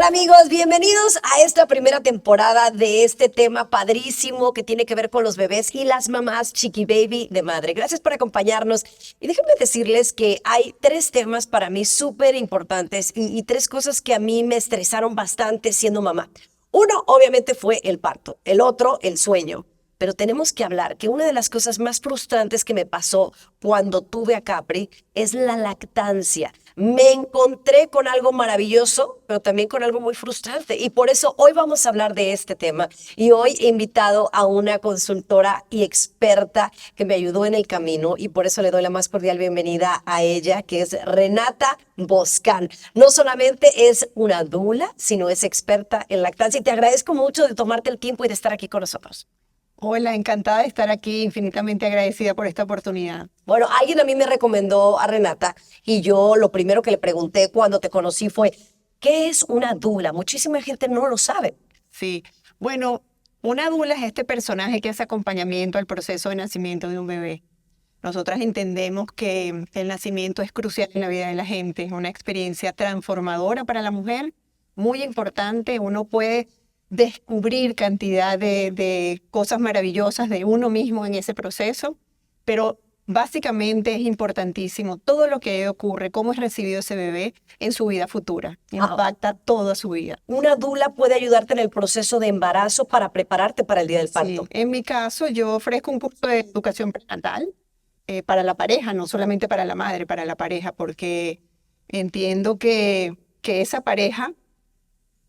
Hola amigos, bienvenidos a esta primera temporada de este tema padrísimo que tiene que ver con los bebés y las mamás Chiqui Baby de madre. Gracias por acompañarnos y déjenme decirles que hay tres temas para mí súper importantes y tres cosas que a mí me estresaron bastante siendo mamá. Uno, obviamente, fue el parto. El otro, el sueño. Pero tenemos que hablar que una de las cosas más frustrantes que me pasó cuando tuve a Capri es la lactancia. Me encontré con algo maravilloso, pero también con algo muy frustrante. Y por eso hoy vamos a hablar de este tema. Y hoy he invitado a una consultora y experta que me ayudó en el camino. Y por eso le doy la más cordial bienvenida a ella, que es Renata Boscan. No solamente es una dula, sino es experta en lactancia. Y te agradezco mucho de tomarte el tiempo y de estar aquí con nosotros. Hola, encantada de estar aquí, infinitamente agradecida por esta oportunidad. Bueno, alguien a mí me recomendó a Renata y yo lo primero que le pregunté cuando te conocí fue, ¿qué es una dula? Muchísima gente no lo sabe. Sí, bueno, una dula es este personaje que hace acompañamiento al proceso de nacimiento de un bebé. Nosotras entendemos que el nacimiento es crucial en la vida de la gente, es una experiencia transformadora para la mujer, muy importante. Uno puede descubrir cantidad de cosas maravillosas de uno mismo en ese proceso, pero básicamente es importantísimo todo lo que ocurre, cómo es recibido ese bebé en su vida futura. Impacta toda su vida. Una dula puede ayudarte en el proceso de embarazo para prepararte para el día del parto. Sí, en mi caso, yo ofrezco un curso de educación prenatal para la pareja, no solamente para la madre, para la pareja, porque entiendo que esa pareja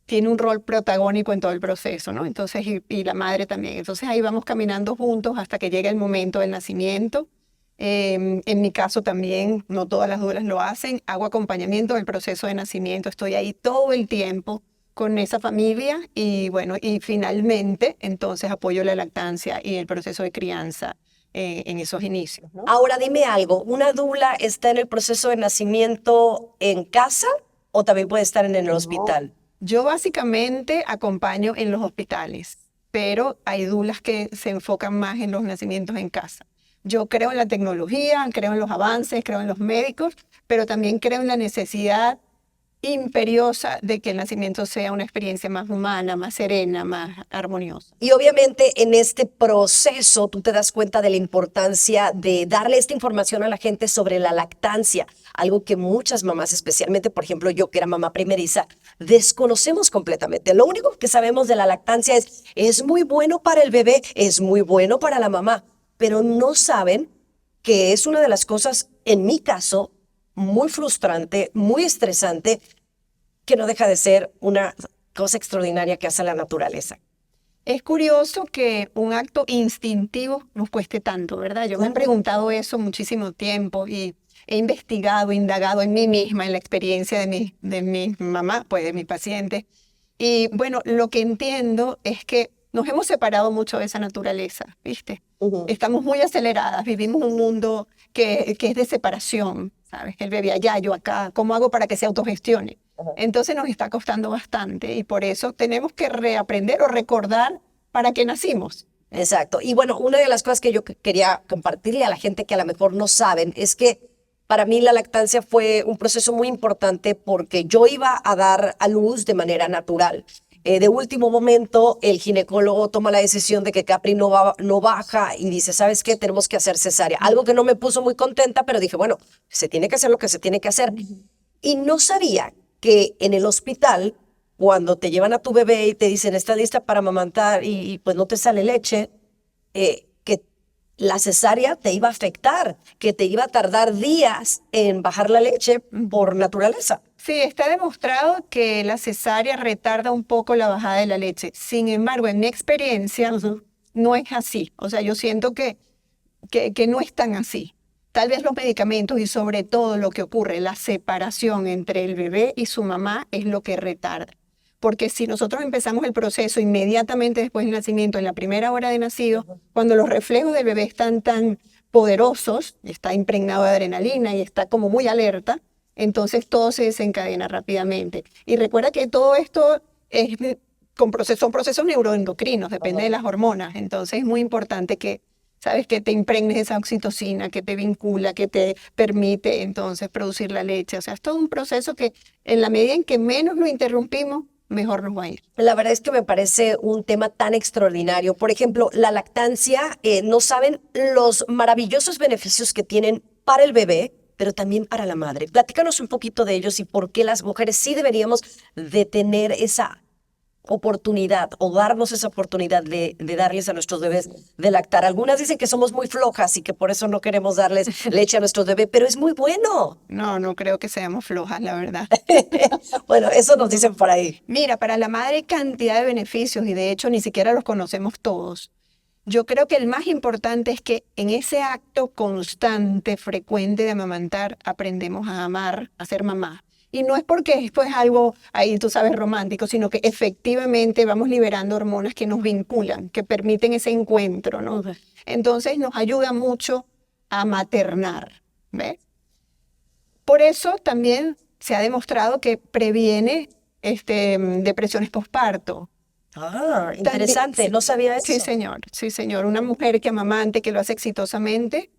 tiene un rol protagónico en todo el proceso, ¿no? Entonces, y la madre también. Entonces ahí vamos caminando juntos hasta que llega el momento del nacimiento. En mi caso también, no todas las dulas lo hacen, hago acompañamiento del proceso de nacimiento, estoy ahí todo el tiempo con esa familia y bueno, y finalmente entonces apoyo la lactancia y el proceso de crianza en esos inicios, ¿no? Ahora dime algo, ¿una dula está en el proceso de nacimiento en casa o también puede estar en el hospital? Yo básicamente acompaño en los hospitales, pero hay dulas que se enfocan más en los nacimientos en casa. Yo creo en la tecnología, creo en los avances, creo en los médicos, pero también creo en la necesidad imperiosa de que el nacimiento sea una experiencia más humana, más serena, más armoniosa. Y obviamente en este proceso tú te das cuenta de la importancia de darle esta información a la gente sobre la lactancia, algo que muchas mamás, especialmente por ejemplo yo que era mamá primeriza, desconocemos completamente. Lo único que sabemos de la lactancia es muy bueno para el bebé, es muy bueno para la mamá, pero no saben que es una de las cosas, en mi caso, muy frustrante, muy estresante, que no deja de ser una cosa extraordinaria que hace la naturaleza. Es curioso que un acto instintivo nos cueste tanto, ¿verdad? Yo me he preguntado eso muchísimo tiempo y he investigado, indagado en mí misma, en la experiencia de mi mamá, pues de mi paciente. Y bueno, lo que entiendo es que nos hemos separado mucho de esa naturaleza, ¿viste? Estamos muy aceleradas, vivimos un mundo que es de separación, ¿sabes? El bebé allá, yo acá, ¿cómo hago para que se autogestione? Entonces nos está costando bastante y por eso tenemos que reaprender o recordar para qué nacimos. Exacto. Y bueno, una de las cosas que yo quería compartirle a la gente que a lo mejor no saben es que para mí la lactancia fue un proceso muy importante porque yo iba a dar a luz de manera natural. De último momento, el ginecólogo toma la decisión de que Capri no baja y dice, ¿sabes qué? Tenemos que hacer cesárea. Algo que no me puso muy contenta, pero dije, bueno, se tiene que hacer lo que se tiene que hacer. Y no sabía que en el hospital, cuando te llevan a tu bebé y te dicen, está lista para amamantar y pues no te sale leche, que la cesárea te iba a afectar, que te iba a tardar días en bajar la leche por naturaleza. Sí, está demostrado que la cesárea retarda un poco la bajada de la leche. Sin embargo, en mi experiencia, no es así. O sea, yo siento que no es tan así. Tal vez los medicamentos y sobre todo lo que ocurre, la separación entre el bebé y su mamá es lo que retarda. Porque si nosotros empezamos el proceso inmediatamente después del nacimiento, en la primera hora de nacido, cuando los reflejos del bebé están tan poderosos, está impregnado de adrenalina y está como muy alerta, entonces todo se desencadena rápidamente. Y recuerda que todo esto son procesos neuroendocrinos, depende de las hormonas. Entonces es muy importante que, sabes, que te impregnes esa oxitocina, que te vincula, que te permite entonces producir la leche. O sea, es todo un proceso que en la medida en que menos lo interrumpimos, mejor nos va a ir. La verdad es que me parece un tema tan extraordinario. Por ejemplo, la lactancia, no saben los maravillosos beneficios que tienen para el bebé, pero también para la madre. Platícanos un poquito de ellos y por qué las mujeres sí deberíamos de tener esa oportunidad o darnos esa oportunidad de darles a nuestros bebés de lactar. Algunas dicen que somos muy flojas y que por eso no queremos darles leche a nuestros bebés, pero es muy bueno. No, no creo que seamos flojas, la verdad. Bueno, eso nos dicen por ahí. Mira, para la madre hay cantidad de beneficios y de hecho ni siquiera los conocemos todos. Yo creo que el más importante es que en ese acto constante, frecuente de amamantar, aprendemos a amar, a ser mamá. Y no es porque esto es algo ahí, tú sabes, romántico, sino que efectivamente vamos liberando hormonas que nos vinculan, que permiten ese encuentro, ¿no? Entonces nos ayuda mucho a maternar, ¿ves? Por eso también se ha demostrado que previene depresiones postparto. Ah, interesante, no sabía eso. Sí, señor, sí, señor. Una mujer que amamante, que lo hace exitosamente,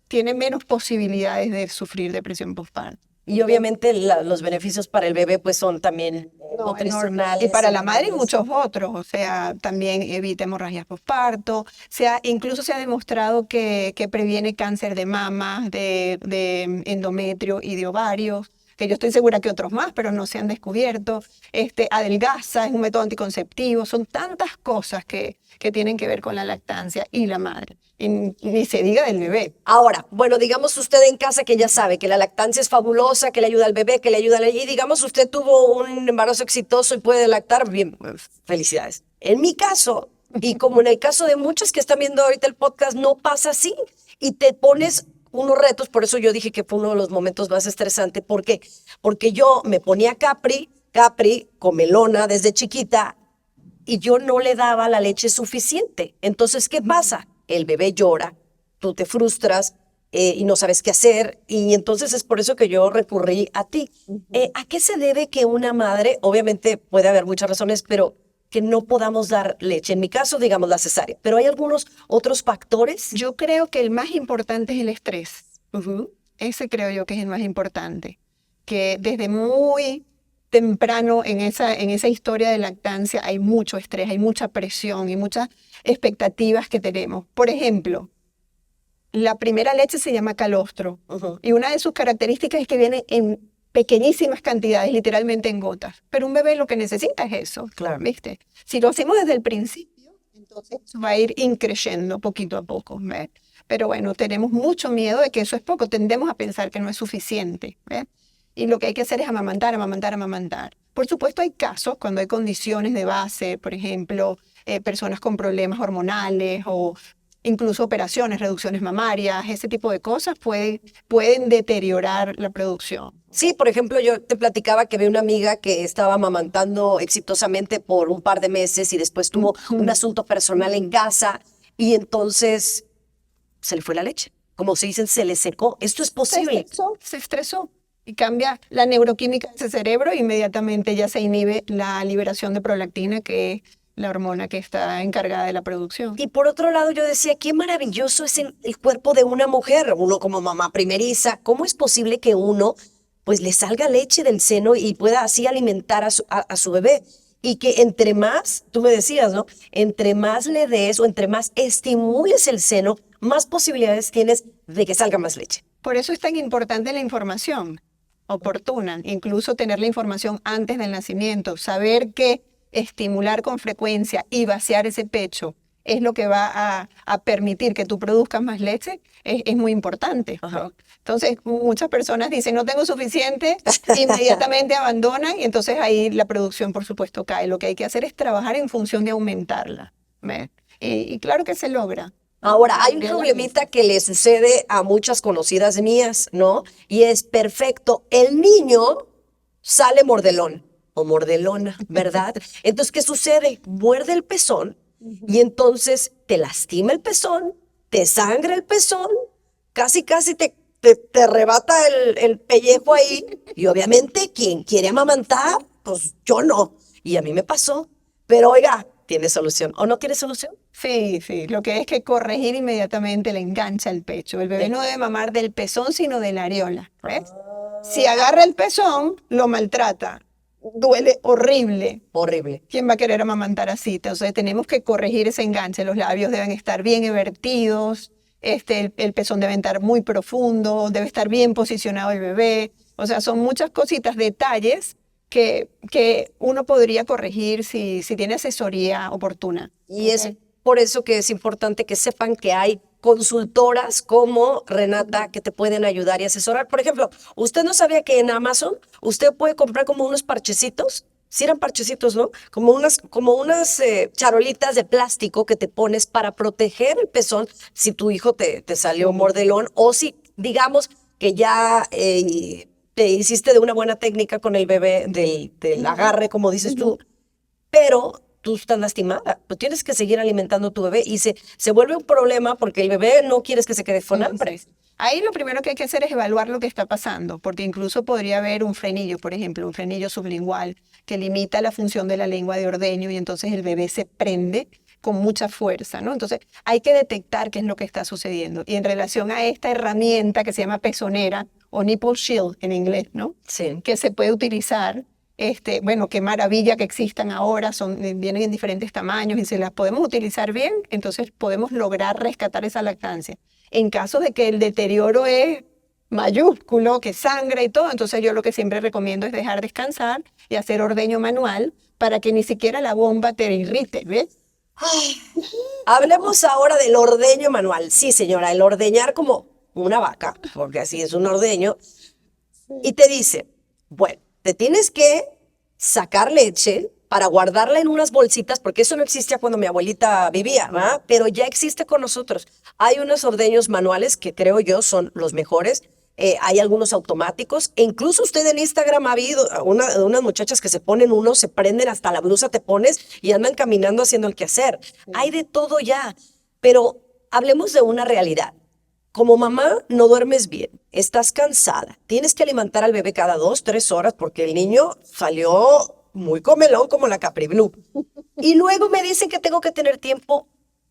tiene menos posibilidades de sufrir depresión postparto. Y obviamente los beneficios para el bebé pues son también nutricionales. Y para la madre muchos otros, o sea, también evita hemorragias postparto, incluso se ha demostrado que previene cáncer de mama, de endometrio y de ovarios, que yo estoy segura que otros más, pero no se han descubierto. Adelgaza, es un método anticonceptivo, son tantas cosas que tienen que ver con la lactancia y la madre. Y ni se diga del bebé. Ahora, bueno, digamos usted en casa que ya sabe que la lactancia es fabulosa, que le ayuda al bebé, que le ayuda a la... Y digamos usted tuvo un embarazo exitoso y puede lactar, bien, felicidades. En mi caso, y como en el caso de muchas que están viendo ahorita el podcast, no pasa así. Y te pones unos retos, por eso yo dije que fue uno de los momentos más estresantes. ¿Por qué? Porque yo me ponía Capri, comelona desde chiquita, y yo no le daba la leche suficiente. Entonces, ¿qué pasa? El bebé llora, tú te frustras y no sabes qué hacer, y entonces es por eso que yo recurrí a ti. ¿A qué se debe que una madre, obviamente puede haber muchas razones, pero que no podamos dar leche? En mi caso, digamos la cesárea, pero ¿hay algunos otros factores? Yo creo que el más importante es el estrés. Ese creo yo que es el más importante. Que desde muy temprano en esa historia de lactancia hay mucho estrés, hay mucha presión y muchas expectativas que tenemos. Por ejemplo, la primera leche se llama calostro y una de sus características es que viene en pequeñísimas cantidades, literalmente en gotas. Pero un bebé lo que necesita es eso, Claro. ¿viste? Si lo hacemos desde el principio, entonces va a ir increciendo poquito a poco, ¿ves? Pero bueno, tenemos mucho miedo de que eso es poco, tendemos a pensar que no es suficiente, ¿ves? Y lo que hay que hacer es amamantar, amamantar, amamantar. Por supuesto, hay casos cuando hay condiciones de base, por ejemplo, personas con problemas hormonales o incluso operaciones, reducciones mamarias, ese tipo de cosas pueden deteriorar la producción. Sí, por ejemplo, yo te platicaba que vi una amiga que estaba amamantando exitosamente por un par de meses y después tuvo un asunto personal en casa y entonces se le fue la leche. Como se dicen, se le secó. ¿Esto es posible? Se estresó y cambia la neuroquímica de ese cerebro, inmediatamente ya se inhibe la liberación de prolactina, que es la hormona que está encargada de la producción. Y por otro lado, yo decía, qué maravilloso es el cuerpo de una mujer, uno como mamá primeriza. ¿Cómo es posible que uno pues le salga leche del seno y pueda así alimentar a su bebé? Y que entre más, tú me decías, ¿no? Entre más le des o entre más estimules el seno, más posibilidades tienes de que salga más leche. Por eso es tan importante la información oportuna, incluso tener la información antes del nacimiento, saber que estimular con frecuencia y vaciar ese pecho es lo que va a permitir que tú produzcas más leche, es muy importante. Ajá. Entonces, muchas personas dicen, no tengo suficiente, inmediatamente abandonan y entonces ahí la producción, por supuesto, cae. Lo que hay que hacer es trabajar en función de aumentarla. ¿Ves? Y claro que se logra. Ahora, hay un problemita que le sucede a muchas conocidas mías, ¿no? Y es perfecto. El niño sale mordelón o mordelona, ¿verdad? Entonces, ¿qué sucede? Muerde el pezón y entonces te lastima el pezón, te sangra el pezón, casi te arrebata el pellejo ahí. Y obviamente, quien quiere amamantar, pues yo no. Y a mí me pasó. Pero oiga, ¿tiene solución o no tiene solución? Sí, lo que es que corregir inmediatamente le engancha el pecho. El bebé no debe mamar del pezón, sino de la areola, ¿ves? Si agarra el pezón, lo maltrata. duele horrible. Horrible. ¿Quién va a querer amamantar así? Entonces tenemos que corregir ese enganche. Los labios deben estar bien evertidos, el pezón debe estar muy profundo, debe estar bien posicionado el bebé. O sea, son muchas cositas, detalles que uno podría corregir si tiene asesoría oportuna. Y es ¿Ok? por eso que es importante que sepan que hay consultoras como Renata que te pueden ayudar y asesorar. Por ejemplo, ¿usted no sabía que en Amazon usted puede comprar como unos parchecitos? Si eran parchecitos, ¿no? Como unas charolitas de plástico que te pones para proteger el pezón si tu hijo te salió mordelón o si, digamos, que ya te hiciste de una buena técnica con el bebé del agarre, como dices tú, pero tú estás lastimada. Tú tienes que seguir alimentando a tu bebé y se vuelve un problema porque el bebé no quieres que se quede con hambre. Sí. Ahí lo primero que hay que hacer es evaluar lo que está pasando, porque incluso podría haber un frenillo, por ejemplo, un frenillo sublingual que limita la función de la lengua de ordeño y entonces el bebé se prende con mucha fuerza, ¿no? Entonces hay que detectar qué es lo que está sucediendo. Y en relación a esta herramienta que se llama pezonera o nipple shield en inglés, ¿no? Sí. Que se puede utilizar. Bueno, qué maravilla que existan ahora, vienen en diferentes tamaños y si las podemos utilizar bien, entonces podemos lograr rescatar esa lactancia. En caso de que el deterioro es mayúsculo, que sangra y todo, entonces yo lo que siempre recomiendo es dejar descansar y hacer ordeño manual para que ni siquiera la bomba te irrite, ¿ves? Hablemos ahora del ordeño manual. Sí, señora, el ordeñar como una vaca, porque así es un ordeño. Y te dice, bueno, te tienes que sacar leche para guardarla en unas bolsitas, porque eso no existía cuando mi abuelita vivía, ¿verdad? Pero ya existe con nosotros. Hay unos ordeños manuales que creo yo son los mejores. Hay algunos automáticos. E incluso usted en Instagram ha habido unas muchachas que se ponen uno, se prenden hasta la blusa, te pones y andan caminando haciendo el quehacer. Hay de todo ya. Pero hablemos de una realidad. Como mamá, no duermes bien, estás cansada, tienes que alimentar al bebé cada 2, 3 horas porque el niño salió muy comelón como la Capri Blue. Y luego me dicen que tengo que tener tiempo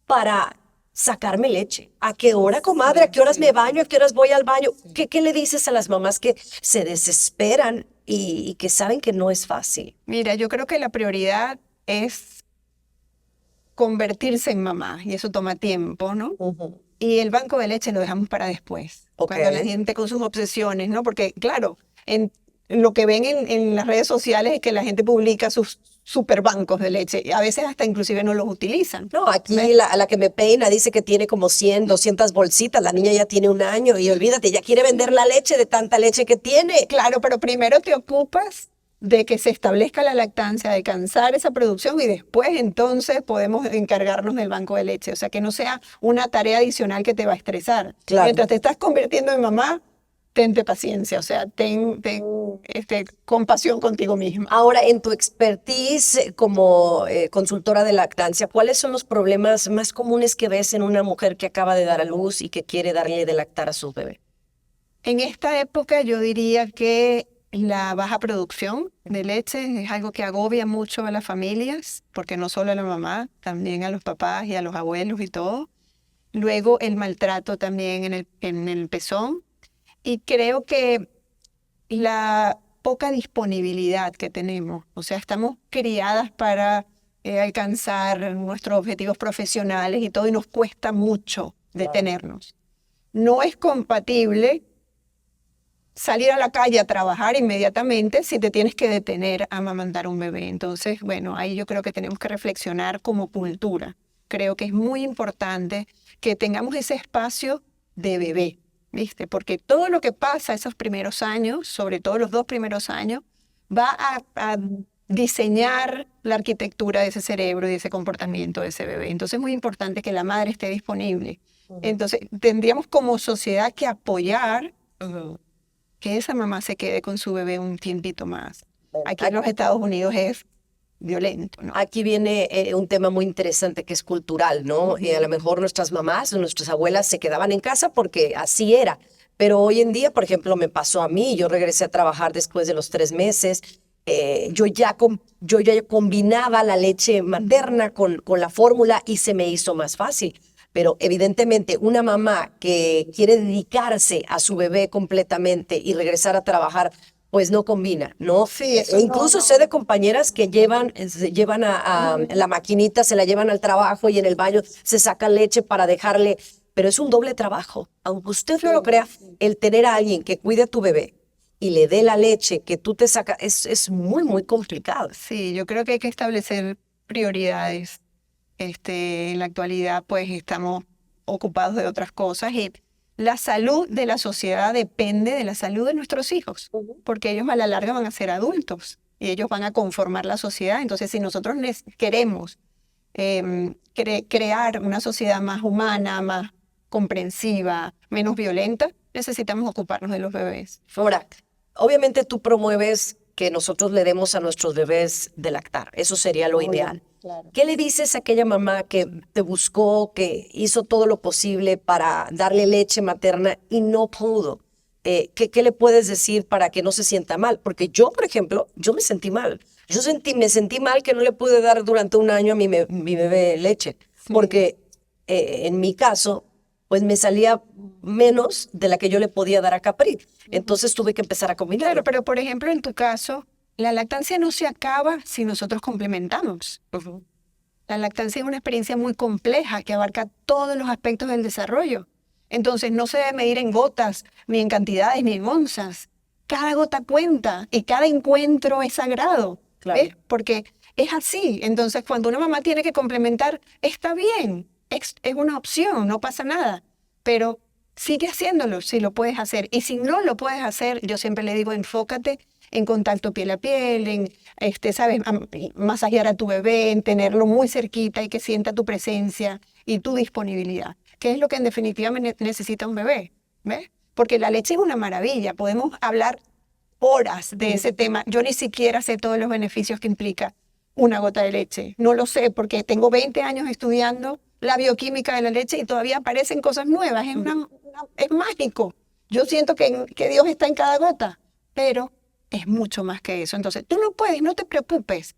para sacarme leche. ¿A qué hora, comadre? ¿A qué horas me baño? ¿A qué horas voy al baño? ¿Qué le dices a las mamás que se desesperan y que saben que no es fácil? Mira, yo creo que la prioridad es convertirse en mamá y eso toma tiempo, ¿no? Ujú. Y el banco de leche lo dejamos para después, Ok. cuando la gente con sus obsesiones, ¿no? Porque, claro, lo que ven en las redes sociales es que la gente publica sus super bancos de leche y a veces hasta inclusive no los utilizan. No, aquí ¿Ves? la que me peina dice que tiene como 100, 200 bolsitas. La niña ya tiene 1 año y olvídate, ya quiere vender la leche de tanta leche que tiene. Claro, pero primero te ocupas de que se establezca la lactancia, de cansar esa producción y después entonces podemos encargarnos del banco de leche. O sea, que no sea una tarea adicional que te va a estresar. Claro. Mientras te estás convirtiendo en mamá, tente paciencia, o sea, ten compasión contigo misma. Ahora, en tu expertise como consultora de lactancia, ¿cuáles son los problemas más comunes que ves en una mujer que acaba de dar a luz y que quiere darle de lactar a su bebé? En esta época yo diría que la baja producción de leche es algo que agobia mucho a las familias, porque no solo a la mamá, también a los papás y a los abuelos y todo. Luego el maltrato también en el pezón. Y creo que la poca disponibilidad que tenemos, o sea, estamos criadas para alcanzar nuestros objetivos profesionales y todo, y nos cuesta mucho detenernos. No es compatible salir a la calle a trabajar inmediatamente si te tienes que detener a amamantar un bebé. Entonces, bueno, ahí yo creo que tenemos que reflexionar como cultura. Creo que es muy importante que tengamos ese espacio de bebé, ¿viste? Porque todo lo que pasa esos primeros años, sobre todo los 2 primeros años, va a diseñar la arquitectura de ese cerebro y de ese comportamiento de ese bebé. Entonces es muy importante que la madre esté disponible. Entonces tendríamos como sociedad que apoyar que esa mamá se quede con su bebé un tiempito más. Aquí en los Estados Unidos es violento, ¿no? Aquí viene un tema muy interesante que es cultural, ¿no? A lo mejor nuestras mamás, nuestras abuelas se quedaban en casa porque así era. Pero hoy en día, por ejemplo, me pasó a mí, yo regresé a trabajar después de los 3 meses. Yo ya combinaba la leche materna con la fórmula y se me hizo más fácil. Pero evidentemente una mamá que quiere dedicarse a su bebé completamente y regresar a trabajar pues no combina, ¿no? Sí, eso E no, incluso no. sé de compañeras que llevan a la maquinita, se la llevan al trabajo y en el baño se saca leche para dejarle, pero es un doble trabajo. Aunque usted no lo crea, el tener a alguien que cuide a tu bebé y le dé la leche que tú te sacas es muy, muy complicado. Sí, yo creo que hay que establecer prioridades. En la actualidad, pues estamos ocupados de otras cosas y la salud de la sociedad depende de la salud de nuestros hijos, Ujú. porque ellos a la larga van a ser adultos y ellos van a conformar la sociedad. Entonces, si nosotros queremos crear una sociedad más humana, más comprensiva, menos violenta, necesitamos ocuparnos de los bebés. Ahora, obviamente tú promueves que nosotros le demos a nuestros bebés de lactar. Eso sería lo ideal. Claro. ¿Qué le dices a aquella mamá que te buscó, que hizo todo lo posible para darle leche materna y no pudo? ¿Qué le puedes decir para que no se sienta mal? Porque yo, por ejemplo, yo me sentí mal. Me sentí mal que no le pude dar durante un año a mi bebé leche, Sí. porque en mi caso, pues me salía menos de la que yo le podía dar a Capri. Entonces tuve que empezar a Claro, combinarlo. pero por ejemplo, en tu caso, la lactancia no se acaba si nosotros complementamos. Ujú. La lactancia es una experiencia muy compleja que abarca todos los aspectos del desarrollo. Entonces, no se debe medir en gotas, ni en cantidades, ni en onzas. Cada gota cuenta y cada encuentro es sagrado, Claro. ¿ves? Porque es así. Entonces, cuando una mamá tiene que complementar, está bien, es una opción, no pasa nada. Pero sigue haciéndolo si lo puedes hacer. Y si no lo puedes hacer, yo siempre le digo, enfócate en contacto piel a piel, en ¿sabes? Masajear a tu bebé, en tenerlo muy cerquita y que sienta tu presencia y tu disponibilidad, que es lo que en definitiva necesita un bebé, ¿ves? Porque la leche es una maravilla, podemos hablar horas de ese tema. Yo ni siquiera sé todos los beneficios que implica una gota de leche. No lo sé porque tengo 20 años estudiando la bioquímica de la leche y todavía aparecen cosas nuevas. Es mágico. Yo siento que Dios está en cada gota, pero es mucho más que eso. Entonces, tú no puedes, no te preocupes.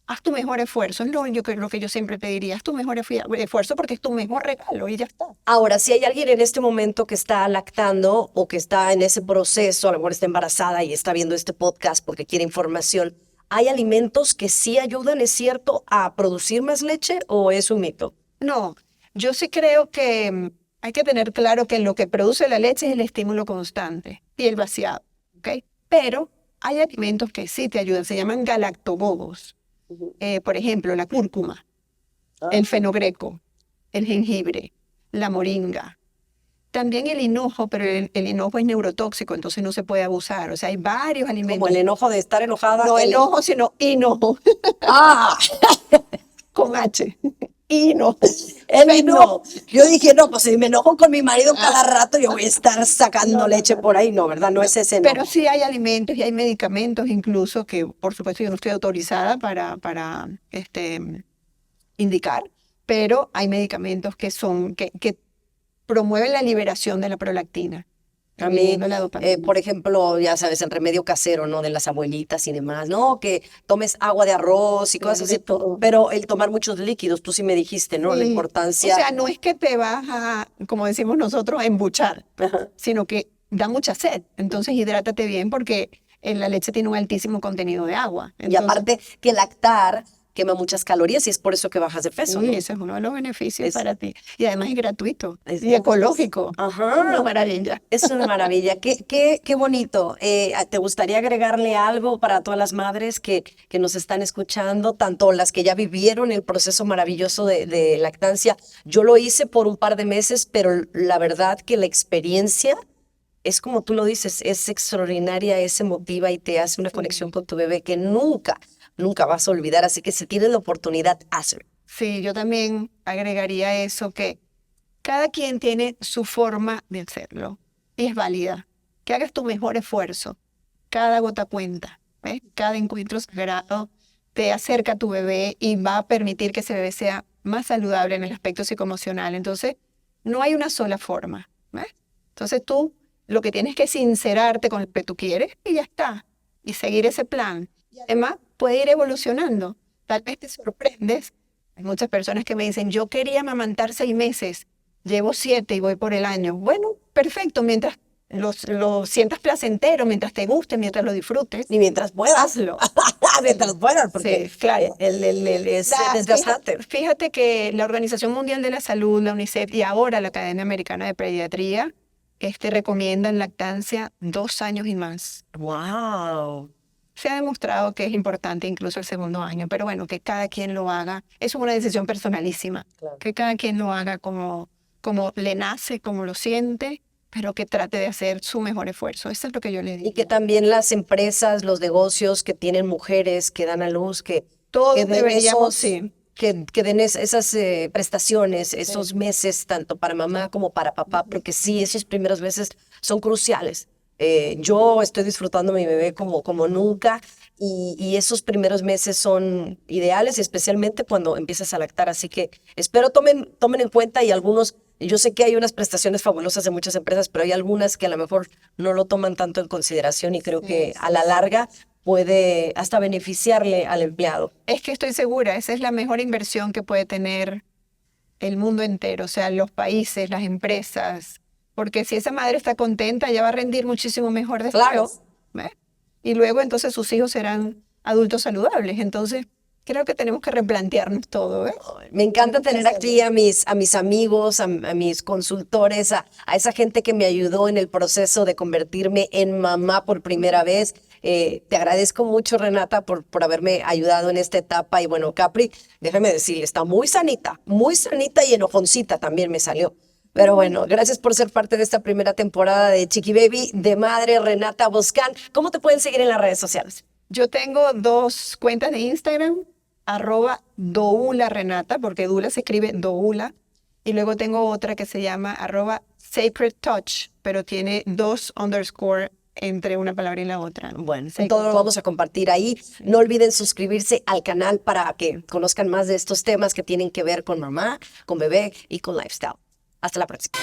Haz tu mejor esfuerzo. Es lo que yo siempre te diría. Haz tu mejor esfuerzo porque es tu mejor regalo y ya está. Ahora, si hay alguien en este momento que está lactando o que está en ese proceso, a lo mejor está embarazada y está viendo este podcast porque quiere información, ¿hay alimentos que sí ayudan, es cierto, a producir más leche o es un mito? No, yo sí creo que hay que tener claro que lo que produce la leche es el estímulo constante y el vaciado, ¿ok? Pero hay alimentos que sí te ayudan, se llaman galactobobos. Ujú. Por ejemplo, la cúrcuma, Ah, el fenogreco, el jengibre, la moringa. También el hinojo, pero el hinojo es neurotóxico, entonces no se puede abusar. O sea, hay varios como alimentos. el enojo de estar enojada. No enojo, sino hinojo, Ah, con H. Hino. el Fenógeno. no. Yo dije, no, pues si me enojo con mi marido cada Ah, rato, yo voy a estar sacando no, no, leche no, por no. ahí. No, ¿verdad? No es ese Pero enojo. sí hay alimentos y hay medicamentos incluso que, por supuesto, yo no estoy autorizada para indicar, pero hay medicamentos que promueven la liberación de la prolactina, A mí, disminuyendo la dopamina. por ejemplo, ya sabes, el remedio casero, ¿no? De las abuelitas y demás, ¿no? Que tomes agua de arroz y cosas De así. todo. Pero el tomar muchos líquidos, tú sí me dijiste, ¿no? La Sí. O importancia. sea, no es que te vas a, como decimos nosotros, a embuchar, Ajá. sino que da mucha sed. Entonces, hidrátate bien porque la leche tiene un altísimo contenido de agua. Y Entonces, aparte que lactar quema muchas calorías y es por eso que bajas de peso, sí, ¿no? ese es uno de los beneficios Es, para ti. Y además es gratuito es, y ecológico. Una ajá. maravilla. Es una maravilla, qué bonito. ¿Te gustaría agregarle algo para todas las madres que nos están escuchando, tanto las que ya vivieron el proceso maravilloso de lactancia? Yo lo hice por un par de meses, pero la verdad que la experiencia es como tú lo dices, es extraordinaria, es emotiva y te hace una Sí. conexión con tu bebé que nunca, nunca vas a olvidar. Así que si tienes la oportunidad, hazlo. Sí, yo también agregaría eso, que cada quien tiene su forma de hacerlo y es válida. Que hagas tu mejor esfuerzo. Cada gota cuenta, ¿ves? Cada encuentro sagrado te acerca a tu bebé y va a permitir que ese bebé sea más saludable en el aspecto psicoemocional. Entonces, no hay una sola forma, ¿ves? Entonces tú lo que tienes que sincerarte con lo que tú quieres y ya está. Y seguir ese plan. Y además puede ir evolucionando. Tal vez te sorprendes. Hay muchas personas que me dicen, yo quería amamantar 6 meses, llevo 7 y voy por el año. Bueno, perfecto, mientras lo sientas placentero, mientras te guste, mientras lo disfrutes. Ni mientras puedas. Hazlo. Mientras puedas, porque Sí, claro. es La- desgastante. Fíjate que la Organización Mundial de la Salud, la UNICEF y ahora la Academia Americana de Pediatría recomiendan lactancia 2 años y más. Wow. Se ha demostrado que es importante incluso el segundo año, pero bueno, que cada quien lo haga. Es una decisión personalísima. Claro. Que cada quien lo haga como le nace, como lo siente, pero que trate de hacer su mejor esfuerzo. Eso es lo que yo le digo. Y que también las empresas, los negocios que tienen mujeres que dan a luz, que Todos den deberíamos, esos, sí. que den esas prestaciones, esos meses, tanto para mamá como para papá, porque sí, esos primeros meses son cruciales. Yo estoy disfrutando a mi bebé como nunca y esos primeros meses son ideales, especialmente cuando empiezas a lactar. Así que espero tomen en cuenta y algunos, yo sé que hay unas prestaciones fabulosas de muchas empresas, pero hay algunas que a lo mejor no lo toman tanto en consideración y creo que a la larga puede hasta beneficiarle al empleado. Es que estoy segura, esa es la mejor inversión que puede tener el mundo entero, o sea, los países, las empresas, porque si esa madre está contenta, ella va a rendir muchísimo mejor después. Claro. ¿Ve? Y luego entonces sus hijos serán adultos saludables. Entonces, creo que tenemos que replantearnos todo, ¿ves? Me encanta tener aquí a mis amigos, a mis consultores, a esa gente que me ayudó en el proceso de convertirme en mamá por primera vez. Te agradezco mucho, Renata, por haberme ayudado en esta etapa. Y bueno, Capri, déjame decirle, está muy sanita y enojoncita también me salió. Pero bueno, gracias por ser parte de esta primera temporada de Chiqui Baby de madre Renata Boscan. ¿Cómo te pueden seguir en las redes sociales? Yo tengo 2 cuentas de Instagram, @doularenata, porque Dula se escribe Doula, y luego tengo otra que se llama @sacred touch, pero tiene 2 underscore entre una palabra y la otra. Bueno, Sacred todo lo Touch. vamos a compartir ahí. No olviden suscribirse al canal para que conozcan más de estos temas que tienen que ver con mamá, con bebé y con lifestyle. Hasta la próxima.